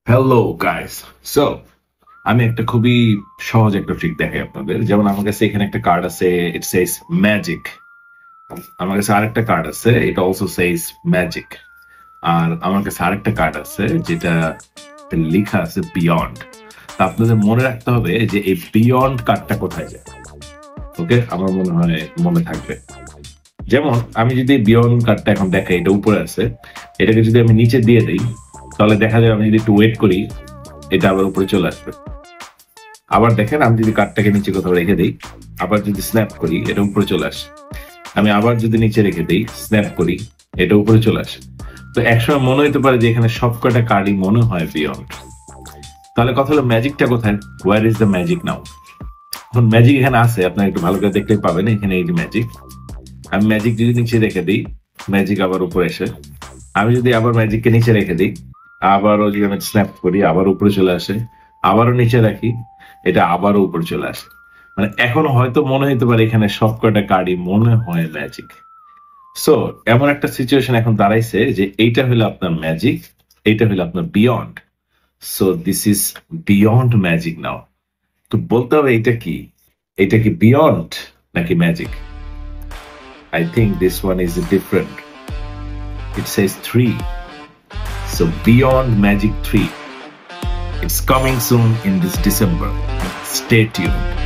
Hello guys. So আমি একটা খুবই সহজ একটা ট্রিক দেখাই আপনাদের। যেমন আমার কাছে এখানে একটা কার্ড আছে, ইট সেজ ম্যাজিক। আমার কাছে আরেকটা কার্ড আছে, এটা অলসো সেজ ম্যাজিক। আর আমার কাছে আরেকটা কার্ড আছে যেটা লেখা আছে বিয়ন্ড। আপনাদের মনে রাখতে হবে যে এই বিয়ন্ড কার্ডটা কোথায় যায়। ওকে, আমার মনে হয় মনে থাকবে। যেমন আমি যদি বিয়ন্ড কার্ডটা এখন দেখাই, এটা উপরে আছে, এটাকে যদি আমি নিচে দিয়ে দিই তাহলে দেখা যাবে আমি যদি একটু ওয়েট করি এটা আবার উপরে চলে আসবে। আবার দেখেন আমি যদি কার্ডটাকে নিচে কোথাও রেখে দিই, আবার যদি স্ন্যাপ করি এটা উপরে চলে আসে। আমি আবার যদি নিচে রেখে দিই, স্ন্যাপ করি, এটা উপরে চলে আসে। তো একসময় মনে হতে পারে যে এখানে সব কয়টা কার্ডই মনে হয় বিয়ন্ড। তাহলে কথা হলো ম্যাজিকটা কোথায়? ওয়ার ইজ দ্য ম্যাজিক নাও? এখন ম্যাজিক এখানে আছে, আপনার একটু ভালো করে দেখলেই পাবেন এখানে এই যে ম্যাজিক। আমি ম্যাজিক যদি নিচে রেখে দিই, ম্যাজিক আবার উপরে এসে। আমি যদি আবার ম্যাজিককে নিচে রেখে দিই, আবারও যদি আমি স্ন্যাপ করি আবার উপরে চলে আসে। আবারও নিচে রাখি, এটা আবারও উপরে চলে আসে। মানে এখন হয়তো মনে হতে পারে এখানে সব কয়টা কার্ডই মনে হয় ম্যাজিক। সো এমন একটা সিচুয়েশন এখন দাঁড়াইছে যে এইটা হলো আপনার ম্যাজিক, এইটা হলো আপনার beyond. So this is beyond magic now. তো বলতে হবে এটা কি, এটা কি বিয়ন্ড নাকি magic? I think this one is different. It says 3. So Beyond Magic 3. It's coming soon in this December. Stay tuned.